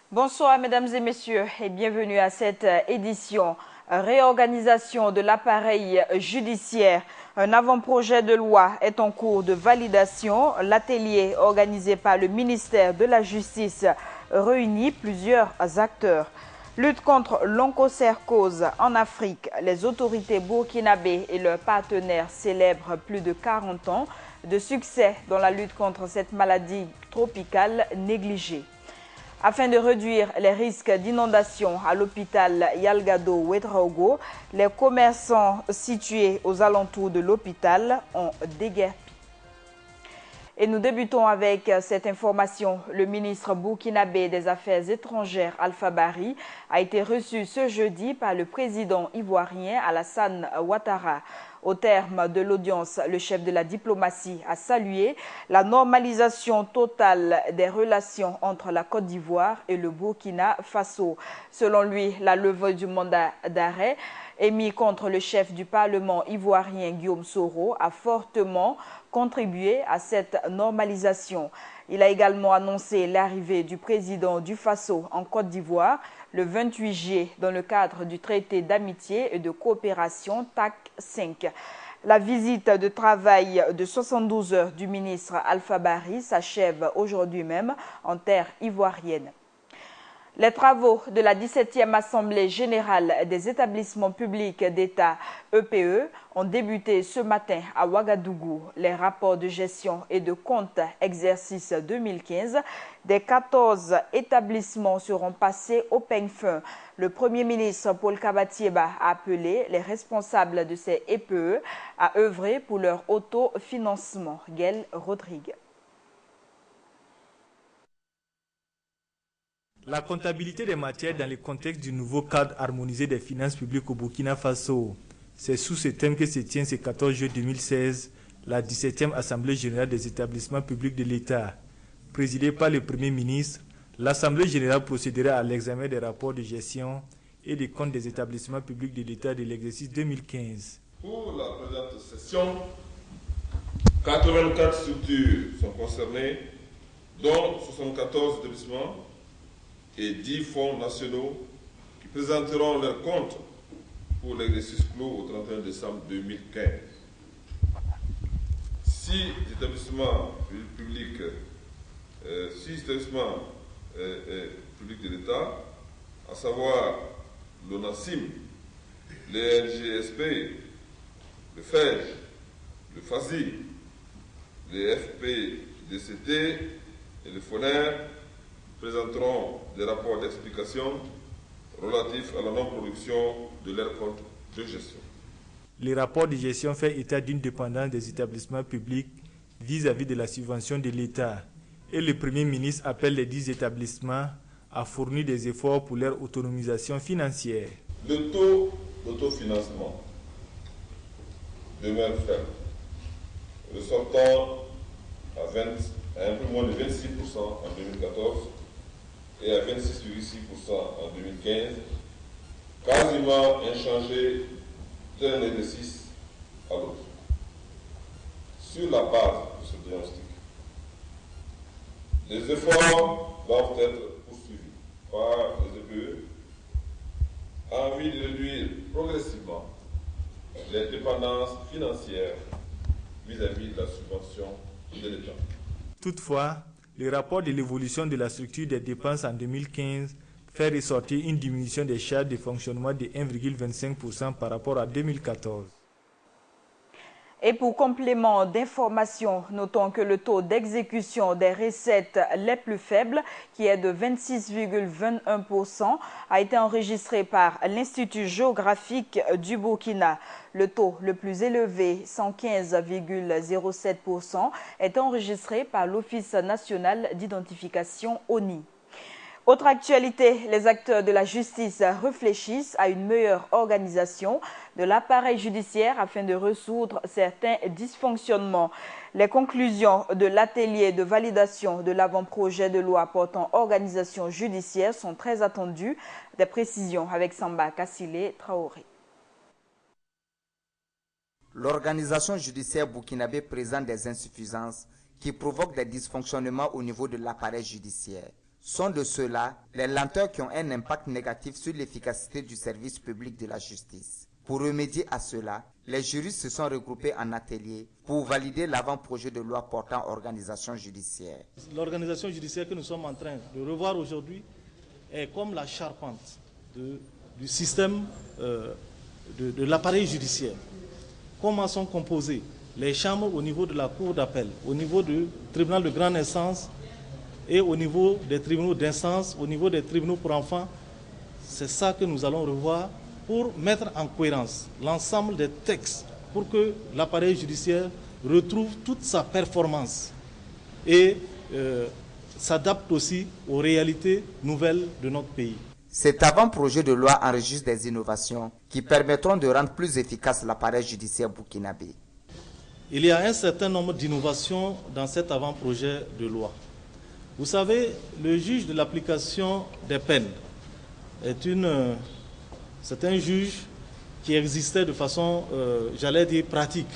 Bonsoir mesdames et messieurs et bienvenue à cette édition. Réorganisation de l'appareil judiciaire. Un avant-projet de loi est en cours de validation. L'atelier organisé par le ministère de la Justice réunit plusieurs acteurs. Lutte contre l'onchocercose en Afrique. Les autorités burkinabées et leurs partenaires célèbrent plus de 40 ans de succès dans la lutte contre cette maladie tropicale négligée. Afin de réduire les risques d'inondation à l'hôpital Yalgado-Ouedraogo, les commerçants situés aux alentours de l'hôpital ont déguerpi. Et nous débutons avec cette information. Le ministre burkinabé des Affaires étrangères, Alpha Bari, a été reçu ce jeudi par le président ivoirien Alassane Ouattara. Au terme de l'audience, le chef de la diplomatie a salué la normalisation totale des relations entre la Côte d'Ivoire et le Burkina Faso. Selon lui, la levée du mandat d'arrêt émis contre le chef du Parlement ivoirien Guillaume Soro a fortement contribué à cette normalisation. Il a également annoncé l'arrivée du président du Faso en Côte d'Ivoire le 28 juillet dans le cadre du traité d'amitié et de coopération TAC 5. La visite de travail de 72 heures du ministre Alpha Bari s'achève aujourd'hui même en terre ivoirienne. Les travaux de la 17e Assemblée générale des établissements publics d'État EPE ont débuté ce matin à Ouagadougou. Les rapports de gestion et de compte exercice 2015 des 14 établissements seront passés au peigne fin. Le Premier ministre Paul Kabatieba a appelé les responsables de ces EPE à œuvrer pour leur autofinancement. Gaël Rodrigue. La comptabilité des matières dans le contexte du nouveau cadre harmonisé des finances publiques au Burkina Faso. C'est sous ce thème que se tient ce 14 juillet 2016 la 17e Assemblée générale des établissements publics de l'État. Présidée par le Premier ministre, l'Assemblée générale procédera à l'examen des rapports de gestion et des comptes des établissements publics de l'État de l'exercice 2015. Pour la présente session, 84 structures sont concernées, dont 74 établissements et 10 fonds nationaux qui présenteront leurs comptes pour l'exercice clos au 31 décembre 2015. 6 établissements publics de l'État, à savoir l'ONASIM, les NGSP, le FEJ, le FASI, les FPDCT et le FONER, présenteront des rapports d'explication relatifs à la non-production de leurs comptes de gestion. Les rapports de gestion font état d'une dépendance des établissements publics vis-à-vis de la subvention de l'État et le Premier ministre appelle les 10 établissements à fournir des efforts pour leur autonomisation financière. Le taux d'autofinancement demeure faible, ressortant à un peu moins de 26% en 2014 et à 26,6% en 2015, quasiment inchangé d'un exercice à l'autre. Sur la base de ce diagnostic, les efforts doivent être poursuivis par les EPE en vue de réduire progressivement les dépendances financières vis-à-vis de la subvention de l'État. Toutefois, le rapport de l'évolution de la structure des dépenses en 2015 fait ressortir une diminution des charges de fonctionnement de 1,25% par rapport à 2014. Et pour complément d'information, notons que le taux d'exécution des recettes les plus faibles, qui est de 26,21%, a été enregistré par l'Institut géographique du Burkina. Le taux le plus élevé, 115,07%, est enregistré par l'Office national d'identification ONI. Autre actualité, les acteurs de la justice réfléchissent à une meilleure organisation de l'appareil judiciaire afin de résoudre certains dysfonctionnements. Les conclusions de l'atelier de validation de l'avant-projet de loi portant organisation judiciaire sont très attendues. Des précisions avec Samba Kassile Traoré. L'organisation judiciaire burkinabé présente des insuffisances qui provoquent des dysfonctionnements au niveau de l'appareil judiciaire. Sont de ceux-là les lenteurs qui ont un impact négatif sur l'efficacité du service public de la justice. Pour remédier à cela, les juristes se sont regroupés en atelier pour valider l'avant-projet de loi portant organisation judiciaire. L'organisation judiciaire que nous sommes en train de revoir aujourd'hui est comme la charpente du système de l'appareil judiciaire. Comment sont composées les chambres au niveau de la cour d'appel, au niveau du tribunal de grande instance et au niveau des tribunaux d'instance, au niveau des tribunaux pour enfants. C'est ça que nous allons revoir pour mettre en cohérence l'ensemble des textes pour que l'appareil judiciaire retrouve toute sa performance et s'adapte aussi aux réalités nouvelles de notre pays. Cet avant-projet de loi enregistre des innovations qui permettront de rendre plus efficace l'appareil judiciaire burkinabé. Il y a un certain nombre d'innovations dans cet avant-projet de loi. Vous savez, le juge de l'application des peines c'est un juge qui existait de façon, j'allais dire, pratique.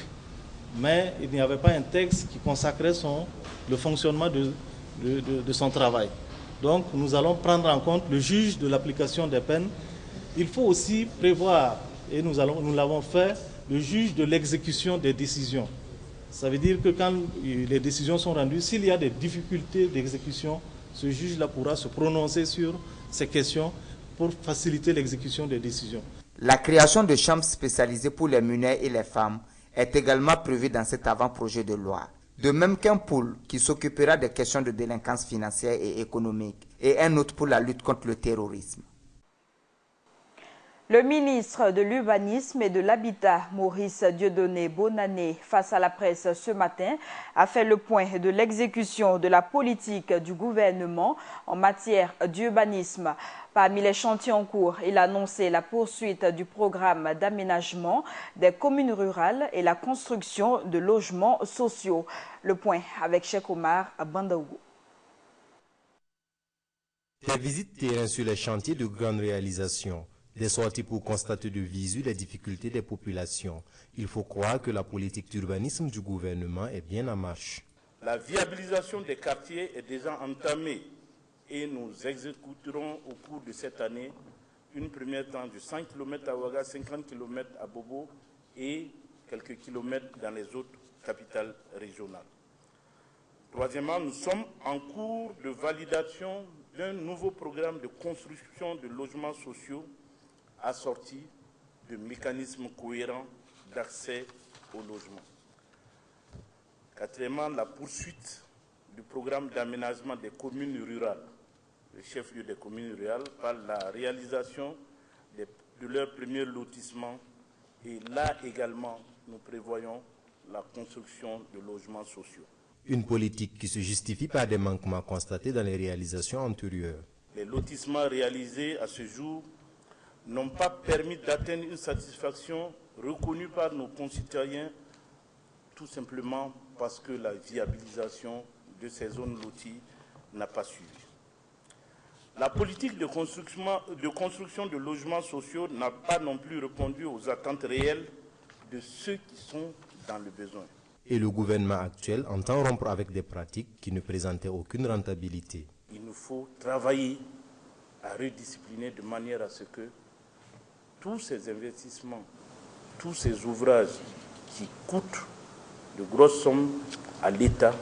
Mais il n'y avait pas un texte qui consacrait le fonctionnement de son travail. Donc nous allons prendre en compte le juge de l'application des peines. Il faut aussi prévoir, et nous l'avons fait, le juge de l'exécution des décisions. Ça veut dire que quand les décisions sont rendues, s'il y a des difficultés d'exécution, ce juge-là pourra se prononcer sur ces questions pour faciliter l'exécution des décisions. La création de chambres spécialisées pour les mineurs et les femmes est également prévue dans cet avant-projet de loi. De même qu'un pôle qui s'occupera des questions de délinquance financière et économique et un autre pour la lutte contre le terrorisme. Le ministre de l'Urbanisme et de l'Habitat, Maurice Dieudonné Bonané, face à la presse ce matin, a fait le point de l'exécution de la politique du gouvernement en matière d'urbanisme. Parmi les chantiers en cours, il a annoncé la poursuite du programme d'aménagement des communes rurales et la construction de logements sociaux. Le point avec Cheikh Omar Bandaougou. Des visites terrain sur les chantiers de grande réalisation. Des sorties pour constater de visu les difficultés des populations. Il faut croire que la politique d'urbanisme du gouvernement est bien en marche. La viabilisation des quartiers est déjà entamée et nous exécuterons au cours de cette année une première tranche de 5 km à Ouaga, 50 km à Bobo et quelques kilomètres dans les autres capitales régionales. Troisièmement, nous sommes en cours de validation d'un nouveau programme de construction de logements sociaux assorti de mécanismes cohérents d'accès au logement. Quatrièmement, la poursuite du programme d'aménagement des communes rurales, le chef-lieu des communes rurales, par la réalisation de leur premier lotissement. Et là également, nous prévoyons la construction de logements sociaux. Une politique qui se justifie par des manquements constatés dans les réalisations antérieures. Les lotissements réalisés à ce jour n'ont pas permis d'atteindre une satisfaction reconnue par nos concitoyens, tout simplement parce que la viabilisation de ces zones loties n'a pas suivi. La politique de construction de logements sociaux n'a pas non plus répondu aux attentes réelles de ceux qui sont dans le besoin. Et le gouvernement actuel entend rompre avec des pratiques qui ne présentaient aucune rentabilité. Il nous faut travailler à rediscipliner de manière à ce que tous ces investissements, tous ces ouvrages qui coûtent de grosses sommes à l'État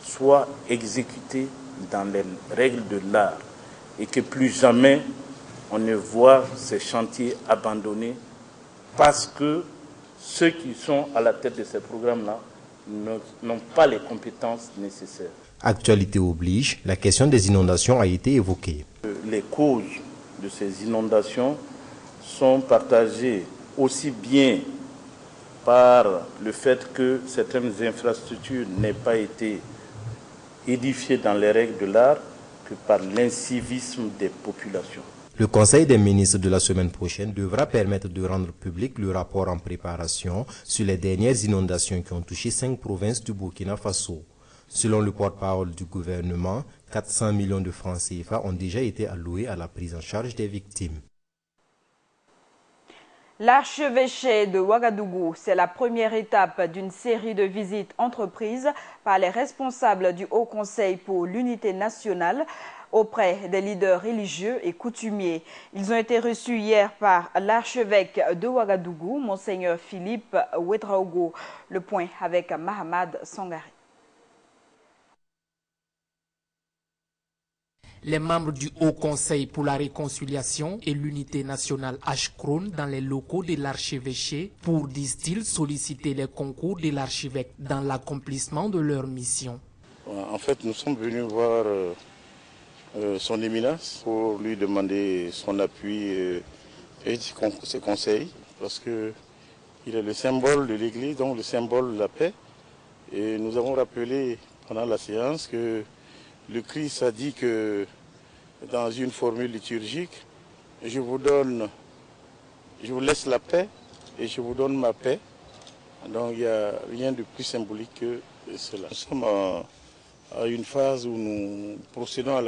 soient exécutés dans les règles de l'art et que plus jamais on ne voit ces chantiers abandonnés parce que ceux qui sont à la tête de ces programmes-là n'ont pas les compétences nécessaires. Actualité oblige, la question des inondations a été évoquée. Les causes de ces inondations sont partagées aussi bien par le fait que certaines infrastructures n'aient pas été édifiées dans les règles de l'art que par l'incivisme des populations. Le Conseil des ministres de la semaine prochaine devra permettre de rendre public le rapport en préparation sur les dernières inondations qui ont touché 5 provinces du Burkina Faso. Selon le porte-parole du gouvernement, 400 millions de francs CFA ont déjà été alloués à la prise en charge des victimes. L'archevêché de Ouagadougou, c'est la première étape d'une série de visites entreprises par les responsables du Haut Conseil pour l'unité nationale. auprès des leaders religieux et coutumiers. Ils ont été reçus hier par l'archevêque de Ouagadougou, Monseigneur Philippe Ouedraogo. Le point avec Mahamad Sangari. Les membres du Haut Conseil pour la réconciliation et l'unité nationale Ashkroun dans les locaux de l'archevêché pour, disent-ils, solliciter les concours de l'archevêque dans l'accomplissement de leur mission. En fait, nous sommes venus voir son éminence pour lui demander son appui et ses conseils, parce qu'il est le symbole de l'Église, donc le symbole de la paix. Et nous avons rappelé pendant la séance que le Christ a dit que dans une formule liturgique, je vous laisse la paix et je vous donne ma paix. Donc il n'y a rien de plus symbolique que cela. Nous sommes à une phase où nous procédons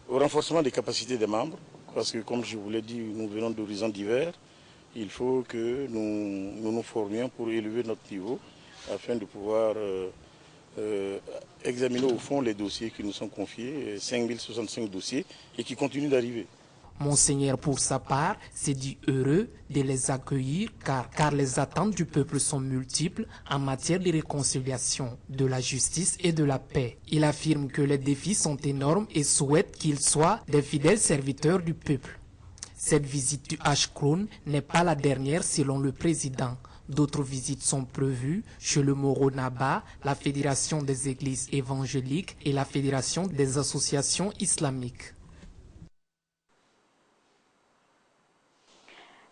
au renforcement des capacités des membres, parce que comme je vous l'ai dit, nous venons d'horizons divers. Il faut que nous formions pour élever notre niveau afin de pouvoir examiner au fond les dossiers qui nous sont confiés, 5065 dossiers, et qui continuent d'arriver. Monseigneur, pour sa part, s'est dit heureux de les accueillir car les attentes du peuple sont multiples en matière de réconciliation, de la justice et de la paix. Il affirme que les défis sont énormes et souhaite qu'ils soient des fidèles serviteurs du peuple. Cette visite du Ashkroun n'est pas la dernière selon le président. D'autres visites sont prévues chez le Moro Naba, la Fédération des églises évangéliques et la Fédération des associations islamiques.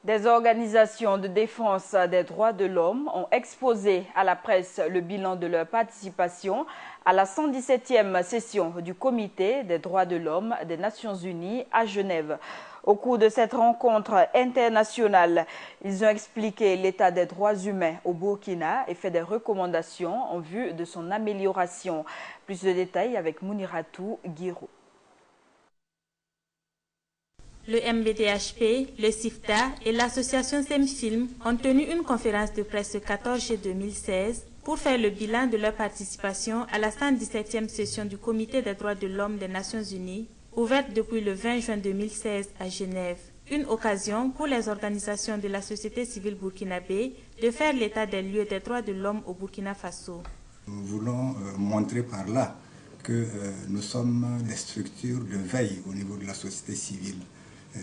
Des organisations de défense des droits de l'homme ont exposé à la presse le bilan de leur participation à la 117e session du Comité des droits de l'homme des Nations Unies à Genève. Au cours de cette rencontre internationale, ils ont expliqué l'état des droits humains au Burkina et fait des recommandations en vue de son amélioration. Plus de détails avec Mouniratou Guiro. Le MBDHP, le CIFTA et l'association SEMFILM ont tenu une conférence de presse le 14 juillet 2016 pour faire le bilan de leur participation à la 117e session du Comité des droits de l'homme des Nations Unies, ouverte depuis le 20 juin 2016 à Genève. Une occasion pour les organisations de la société civile burkinabé de faire l'état des lieux des droits de l'homme au Burkina Faso. Nous voulons montrer par là que nous sommes des structures de veille au niveau de la société civile.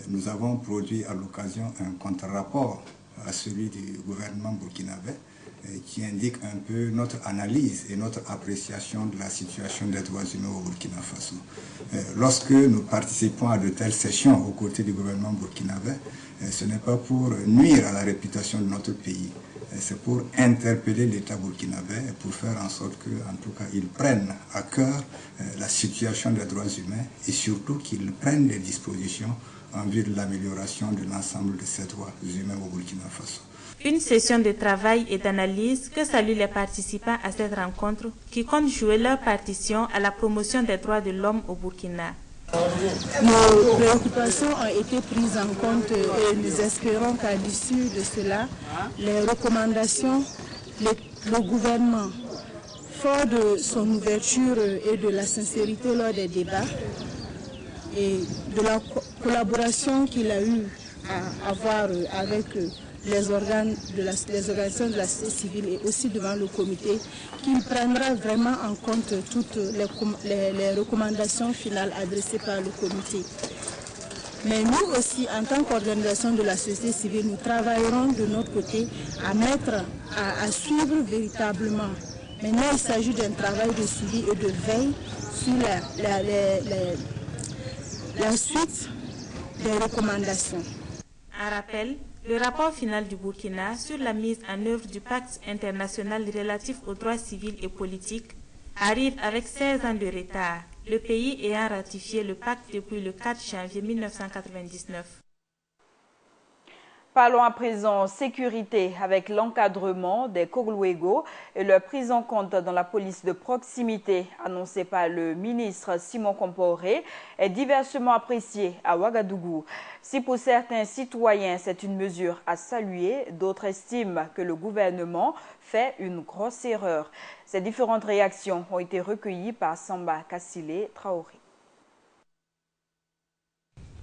Nous avons produit à l'occasion un contre-rapport à celui du gouvernement burkinabé qui indique un peu notre analyse et notre appréciation de la situation des droits humains au Burkina Faso. Lorsque nous participons à de telles sessions aux côtés du gouvernement burkinabé, ce n'est pas pour nuire à la réputation de notre pays, c'est pour interpeller l'État burkinabé et pour faire en sorte qu'en tout cas, ils prennent à cœur la situation des droits humains et surtout qu'ils prennent des dispositions en vue de l'amélioration de l'ensemble de ces droits humains au Burkina Faso. Une session de travail et d'analyse que saluent les participants à cette rencontre qui comptent jouer leur partition à la promotion des droits de l'homme au Burkina. Nos préoccupations ont été prises en compte et nous espérons qu'à l'issue de cela, les recommandations, le gouvernement, fort de son ouverture et de la sincérité lors des débats, et de la collaboration qu'il a eu à avoir avec les organisations de la société civile et aussi devant le comité, qu'il prendra vraiment en compte toutes les recommandations finales adressées par le comité. Mais nous aussi, en tant qu'organisation de la société civile, nous travaillerons de notre côté à suivre véritablement. Maintenant, il s'agit d'un travail de suivi et de veille sur la suite des recommandations. Un rappel, le rapport final du Burkina sur la mise en œuvre du pacte international relatif aux droits civils et politiques arrive avec 16 ans de retard, le pays ayant ratifié le pacte depuis le 4 janvier 1999. Parlons à présent sécurité avec l'encadrement des Kogluego et leur prise en compte dans la police de proximité annoncée par le ministre Simon Compaoré est diversement appréciée à Ouagadougou. Si pour certains citoyens c'est une mesure à saluer, d'autres estiment que le gouvernement fait une grosse erreur. Ces différentes réactions ont été recueillies par Samba Kassile Traoré.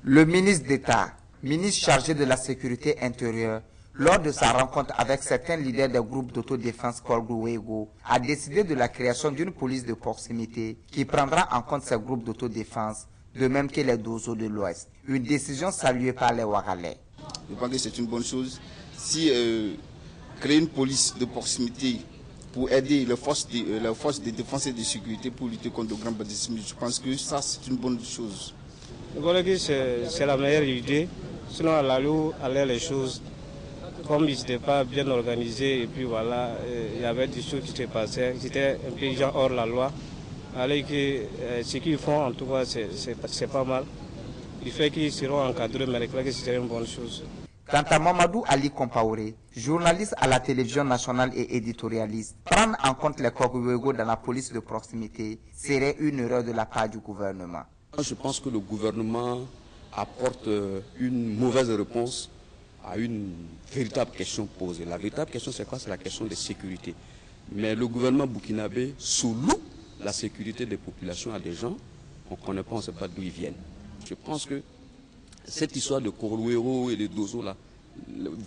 Le ministre d'État, ministre chargé de la sécurité intérieure, lors de sa rencontre avec certains leaders des groupes d'autodéfense Kogluego, a décidé de la création d'une police de proximité qui prendra en compte ces groupes d'autodéfense, de même que les Dozo de l'Ouest. Une décision saluée par les Ouagalais. Je pense que c'est une bonne chose. Si créer une police de proximité pour aider les forces de défense et de sécurité pour lutter contre le grand banditsme, je pense que ça c'est une bonne chose. Je crois que c'est la meilleure idée. Sinon, à l'allure, les choses, comme ils n'étaient pas bien organisés, et puis voilà, il y avait des choses qui se passaient, c'était un peu genre hors la loi. Alors que ce qu'ils font, en tout cas, c'est pas mal. Il fait qu'ils seront encadrés, mais je crois que c'est une bonne chose. Quant à Mamadou Ali Compaoré, journaliste à la télévision nationale et éditorialiste, prendre en compte les Kogluego dans la police de proximité serait une erreur de la part du gouvernement. Je pense que le gouvernement apporte une mauvaise réponse à une véritable question posée. La véritable question, c'est quoi? C'est la question de sécurité. Mais le gouvernement burkinabé sous-loue la sécurité des populations à des gens, on ne connaît pas, on ne sait pas d'où ils viennent. Je pense que cette histoire de Kogluego et de Dozo, là,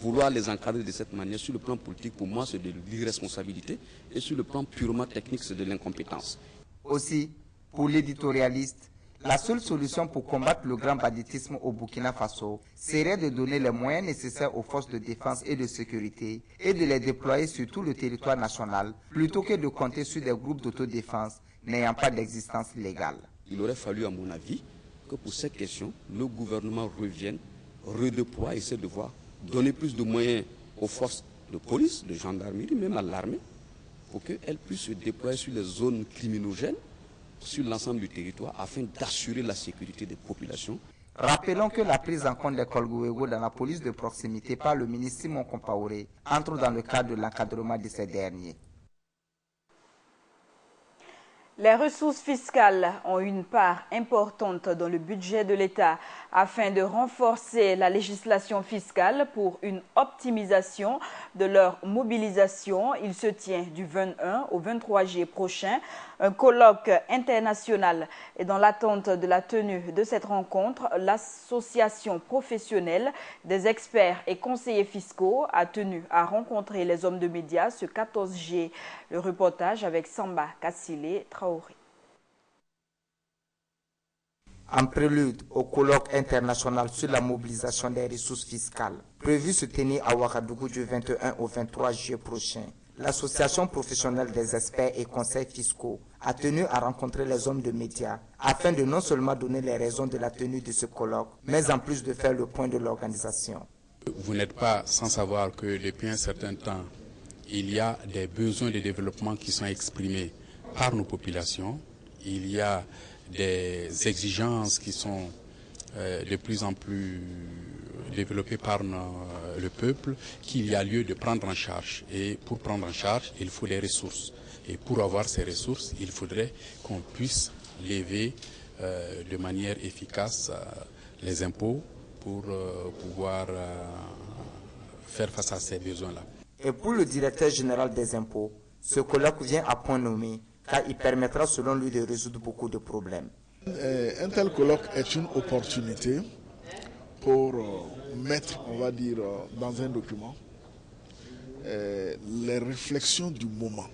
vouloir les encadrer de cette manière, sur le plan politique, pour moi, c'est de l'irresponsabilité, et sur le plan purement technique, c'est de l'incompétence. Aussi, pour l'éditorialiste, la seule solution pour combattre le grand banditisme au Burkina Faso serait de donner les moyens nécessaires aux forces de défense et de sécurité et de les déployer sur tout le territoire national plutôt que de compter sur des groupes d'autodéfense n'ayant pas d'existence légale. Il aurait fallu, à mon avis, que pour cette question, le gouvernement revienne, redéploie, essaie de voir, donner plus de moyens aux forces de police, de gendarmerie, même à l'armée, pour qu'elles puissent se déployer sur les zones criminogènes, sur l'ensemble du territoire, afin d'assurer la sécurité des populations. Rappelons que la prise en compte des Kogluego dans la police de proximité par le ministre Simon Compaoré entre dans le cadre de l'encadrement de ces derniers. Les ressources fiscales ont une part importante dans le budget de l'État. Afin de renforcer la législation fiscale pour une optimisation de leur mobilisation, il se tient du 21 au 23 juillet prochain un colloque international. Et dans l'attente de la tenue de cette rencontre, l'association professionnelle des experts et conseillers fiscaux a tenu à rencontrer les hommes de médias ce 14 juillet. Le reportage avec Samba Kassile Traoré. En prélude au colloque international sur la mobilisation des ressources fiscales, prévu se tenir à Ouagadougou du 21 au 23 juillet prochain, l'association professionnelle des experts et conseils fiscaux a tenu à rencontrer les hommes de médias afin de non seulement donner les raisons de la tenue de ce colloque, mais en plus de faire le point de l'organisation. Vous n'êtes pas sans savoir que depuis un certain temps, il y a des besoins de développement qui sont exprimés par nos populations. Il y a des exigences qui sont de plus en plus développées par le peuple qu'il y a lieu de prendre en charge. Et pour prendre en charge, il faut des ressources. Et pour avoir ces ressources, il faudrait qu'on puisse lever de manière efficace les impôts pour pouvoir faire face à ces besoins-là. Et pour le directeur général des impôts, ce colloque vient à point nommé, car il permettra selon lui de résoudre beaucoup de problèmes. Un tel colloque est une opportunité pour mettre, on va dire, dans un document les réflexions du moment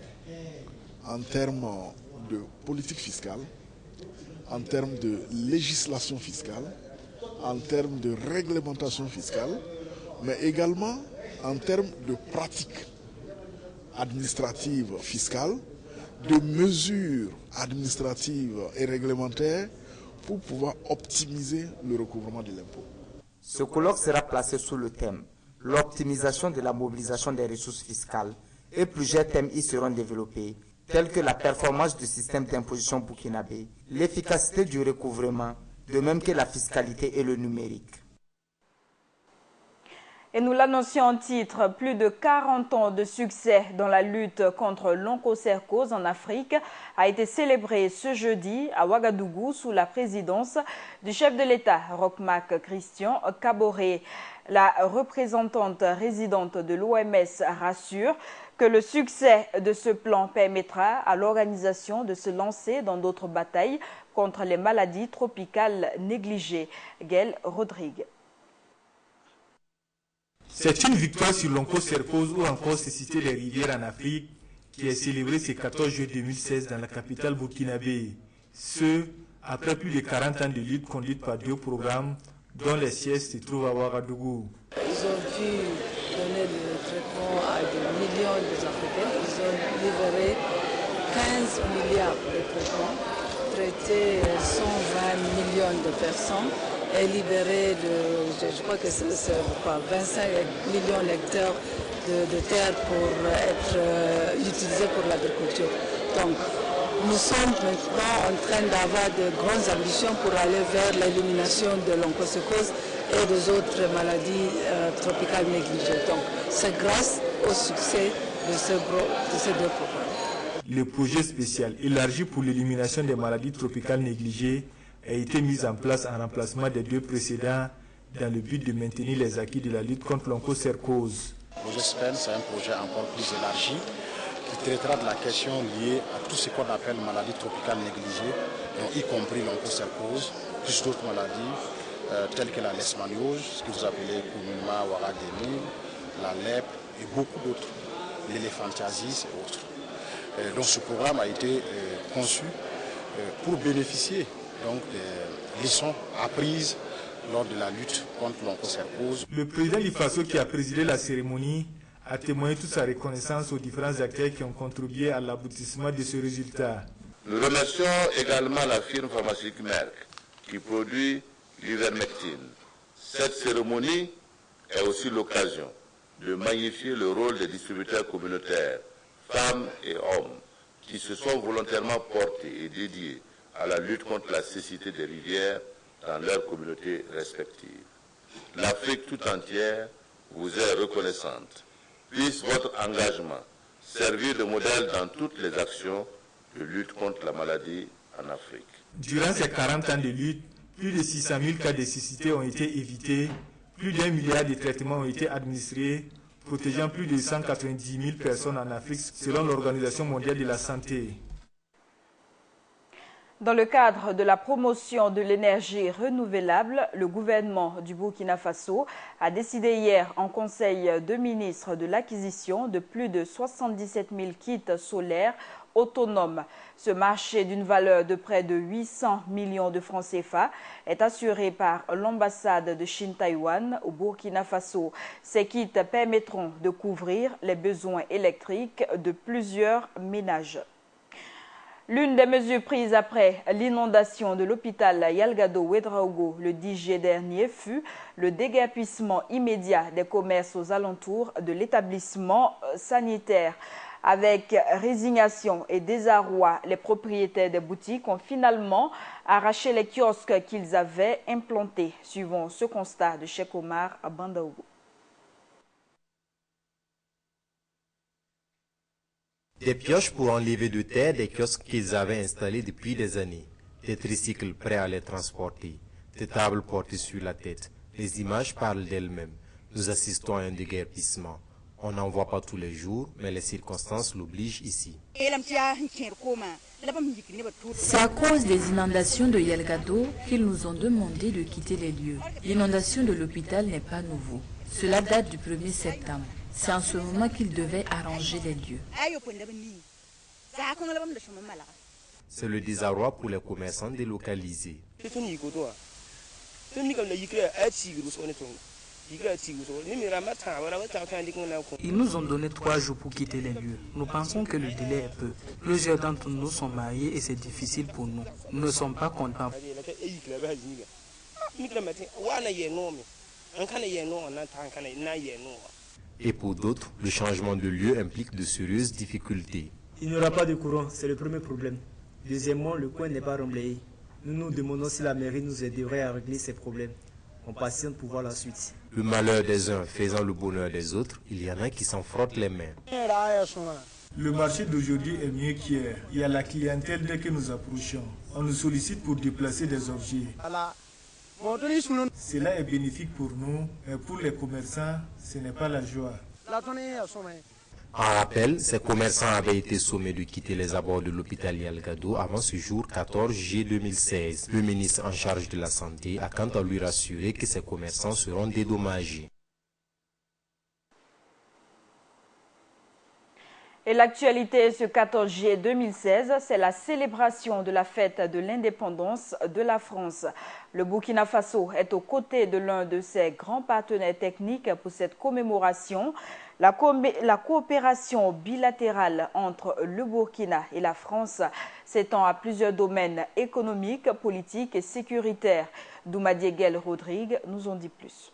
en termes de politique fiscale, en termes de législation fiscale, en termes de réglementation fiscale, mais également en termes de pratiques administratives fiscales, de mesures administratives et réglementaires pour pouvoir optimiser le recouvrement de l'impôt. Ce colloque sera placé sous le thème « L'optimisation de la mobilisation des ressources fiscales » et plusieurs thèmes y seront développés, tels que la performance du système d'imposition burkinabé, l'efficacité du recouvrement, de même que la fiscalité et le numérique. Et nous l'annoncions en titre, plus de 40 ans de succès dans la lutte contre l'onchocercose en Afrique a été célébré ce jeudi à Ouagadougou sous la présidence du chef de l'État, Roch-Marc Christian Kaboré. La représentante résidente de l'OMS rassure que le succès de ce plan permettra à l'organisation de se lancer dans d'autres batailles contre les maladies tropicales négligées. Gaël Rodrigue. C'est une victoire sur l'onchocercose ou encore cécité des rivières en Afrique qui est célébrée ce 14 juillet 2016 dans la capitale burkinabé. Ce, après plus de 40 ans de lutte conduite par 2 programmes dont les sièges se trouvent à Ouagadougou. Ils ont pu donner le traitement à des millions d'Africains. Ils ont libéré 15 milliards de traitements, traité 120 millions de personnes et libéré je crois que c'est 25 millions d'hectares de terre pour être utilisés pour l'agriculture. Donc, nous sommes maintenant en train d'avoir de grandes ambitions pour aller vers l'élimination de l'onchocercose et des autres maladies tropicales négligées. Donc, c'est grâce au succès de ces 2 programmes. Le projet spécial élargi pour l'élimination des maladies tropicales négligées a été mis en place en remplacement des 2 précédents dans le but de maintenir les acquis de la lutte contre l'onchocercose. Le projet SPEN, c'est un projet encore plus élargi qui traitera de la question liée à tout ce qu'on appelle maladies tropicales négligées, donc y compris l'onchocercose, plus d'autres maladies telles que la leishmaniose, ce que vous appelez communément Waragémie, la lèpre et beaucoup d'autres, l'éléphantiasis et autres. Donc ce programme a été conçu pour bénéficier donc des leçons apprises lors de la lutte contre l'onchocercose. Le président du FASO qui a présidé la cérémonie a témoigné toute sa reconnaissance aux différents acteurs qui ont contribué à l'aboutissement de ce résultat. Nous remercions également la firme pharmaceutique Merck qui produit l'ivermectine. Cette cérémonie est aussi l'occasion de magnifier le rôle des distributeurs communautaires, femmes et hommes, qui se sont volontairement portés et dédiés à la lutte contre la cécité des rivières dans leurs communautés respectives. L'Afrique tout entière vous est reconnaissante. Puisse votre engagement servir de modèle dans toutes les actions de lutte contre la maladie en Afrique. Durant ces 40 ans de lutte, plus de 600 000 cas de cécité ont été évités, plus d'1 milliard de traitements ont été administrés, protégeant plus de 190 000 personnes en Afrique selon l'Organisation mondiale de la santé. Dans le cadre de la promotion de l'énergie renouvelable, le gouvernement du Burkina Faso a décidé hier en Conseil de ministres de l'acquisition de plus de 77 000 kits solaires autonomes. Ce marché d'une valeur de près de 800 millions de francs CFA est assuré par l'ambassade de Chine-Taïwan au Burkina Faso. Ces kits permettront de couvrir les besoins électriques de plusieurs ménages. L'une des mesures prises après l'inondation de l'hôpital Yalgado-Ouedraogo le 10 juillet dernier fut le déguerpissement immédiat des commerces aux alentours de l'établissement sanitaire. Avec résignation et désarroi, les propriétaires des boutiques ont finalement arraché les kiosques qu'ils avaient implantés, suivant ce constat de Cheikh Omar Bandaogo. Des pioches pour enlever de terre des kiosques qu'ils avaient installés depuis des années, des tricycles prêts à les transporter, des tables portées sur la tête. Les images parlent d'elles-mêmes. Nous assistons à un déguerpissement. On n'en voit pas tous les jours, mais les circonstances l'obligent ici. C'est à cause des inondations de Yalgado qu'ils nous ont demandé de quitter les lieux. L'inondation de l'hôpital n'est pas nouveau. Cela date du 1er septembre. C'est en ce moment qu'ils devaient arranger les lieux. C'est le désarroi pour les commerçants délocalisés. Ils nous ont donné 3 jours pour quitter les lieux. Nous pensons que le délai est peu. Plusieurs d'entre nous sont mariés et c'est difficile pour nous. Nous ne sommes pas contents. Et pour d'autres, le changement de lieu implique de sérieuses difficultés. Il n'y aura pas de courant, c'est le premier problème. Deuxièmement, le coin n'est pas remblayé. Nous nous demandons si la mairie nous aiderait à régler ces problèmes. On patiente pour voir la suite. Le malheur des uns faisant le bonheur des autres, il y en a qui s'en frottent les mains. Le marché d'aujourd'hui est mieux qu'hier. Il y a la clientèle dès que nous approchons. On nous sollicite pour déplacer des objets. Cela est bénéfique pour nous, mais pour les commerçants, ce n'est pas la joie. En rappel, ces commerçants avaient été sommés de quitter les abords de l'hôpital Yelgado avant ce jour 14 juillet 2016. Le ministre en charge de la Santé a quant à lui rassuré que ces commerçants seront dédommagés. Et l'actualité ce 14 juillet 2016, c'est la célébration de la fête de l'indépendance de la France. Le Burkina Faso est aux côtés de l'un de ses grands partenaires techniques pour cette commémoration. La coopération bilatérale entre le Burkina et la France s'étend à plusieurs domaines économiques, politiques et sécuritaires. Douma Diegel Rodrigue nous en dit plus.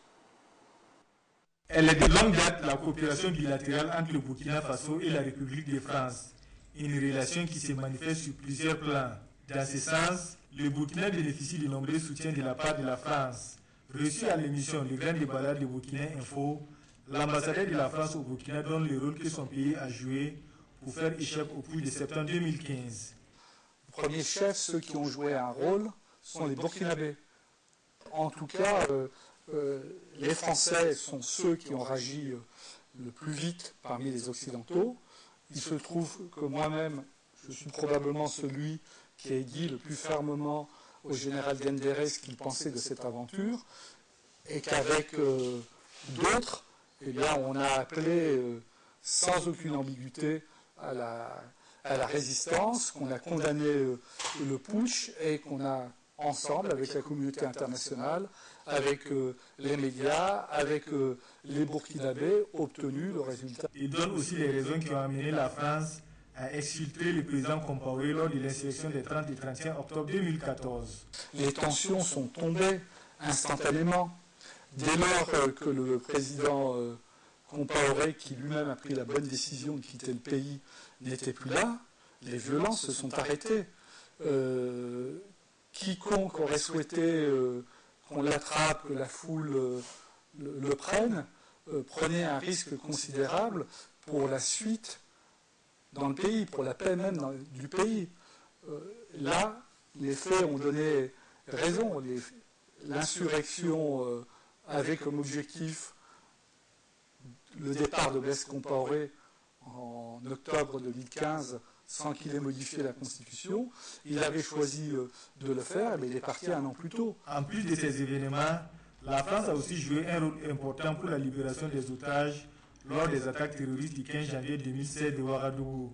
Elle est de longue date la coopération bilatérale entre le Burkina Faso et la République de France. Une relation qui se manifeste sur plusieurs plans. Dans ce sens, le Burkina bénéficie de nombreux soutiens de la part de la France. Reçu à l'émission Le Grand Débat de Burkina Info, l'ambassadeur de la France au Burkina donne le rôle que son pays a joué pour faire échec au puits de septembre 2015. Le premier chef, ceux qui ont joué un rôle, sont les Burkinabés. En tout cas, les Français sont ceux qui ont réagi le plus vite parmi les Occidentaux. Il se trouve que moi-même, je suis probablement celui qui a dit le plus fermement au général Gendéré ce qu'il pensait de cette aventure, et qu'avec d'autres, eh bien, on a appelé sans aucune ambiguïté à la résistance, qu'on a condamné le putsch et qu'on a ensemble, avec la communauté internationale, avec les médias, avec les Burkinabés, obtenu le résultat. Il donne aussi les raisons qui ont amené la France à exfiltrer le président Compaoré lors de l'insurrection des 30 et 31 octobre 2014. Les tensions sont tombées instantanément. Dès lors que le président Compaoré, qui lui-même a pris la bonne décision de quitter le pays, n'était plus là, les violences se sont arrêtées. Quiconque aurait souhaité qu'on l'attrape, que la foule le prenne, prenait un risque considérable pour la suite dans le pays, pour la paix même du pays. Là, les faits ont donné raison. L'insurrection avait comme objectif le départ de Blaise Compaoré en octobre 2015, sans qu'il ait modifié la Constitution. Il avait choisi de le faire, mais il est parti un an plus tôt. En plus de ces événements, la France a aussi joué un rôle important pour la libération des otages lors des attaques terroristes du 15 janvier 2016 de Ouagadougou.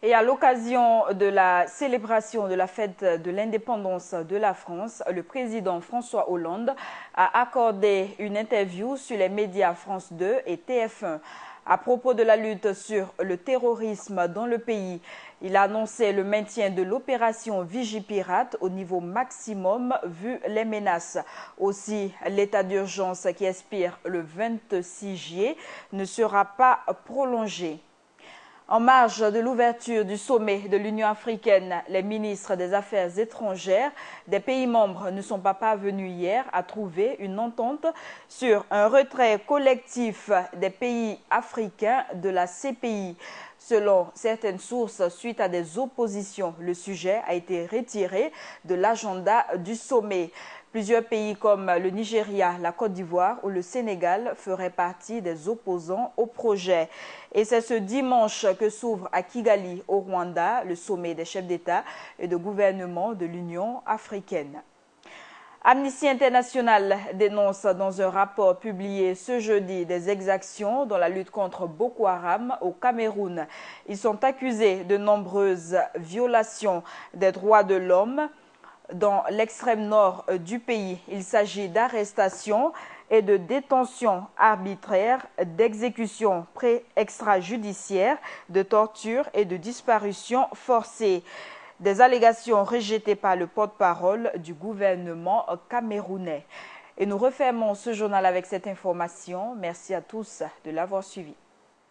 Et à l'occasion de la célébration de la fête de l'indépendance de la France, le président François Hollande a accordé une interview sur les médias France 2 et TF1. À propos de la lutte sur le terrorisme dans le pays, il a annoncé le maintien de l'opération Vigipirate au niveau maximum vu les menaces. Aussi, l'état d'urgence qui expire le 26 juillet ne sera pas prolongé. En marge de l'ouverture du sommet de l'Union africaine, les ministres des Affaires étrangères des pays membres ne sont pas parvenus hier à trouver une entente sur un retrait collectif des pays africains de la CPI. Selon certaines sources, suite à des oppositions, le sujet a été retiré de l'agenda du sommet. Plusieurs pays comme le Nigeria, la Côte d'Ivoire ou le Sénégal feraient partie des opposants au projet. Et c'est ce dimanche que s'ouvre à Kigali, au Rwanda, le sommet des chefs d'État et de gouvernement de l'Union africaine. Amnesty International dénonce dans un rapport publié ce jeudi des exactions dans la lutte contre Boko Haram au Cameroun. Ils sont accusés de nombreuses violations des droits de l'homme dans l'extrême nord du pays. Il s'agit d'arrestations et de détentions arbitraires, d'exécutions extrajudiciaires, de tortures et de disparitions forcées. Des allégations rejetées par le porte-parole du gouvernement camerounais. Et nous refermons ce journal avec cette information. Merci à tous de l'avoir suivi.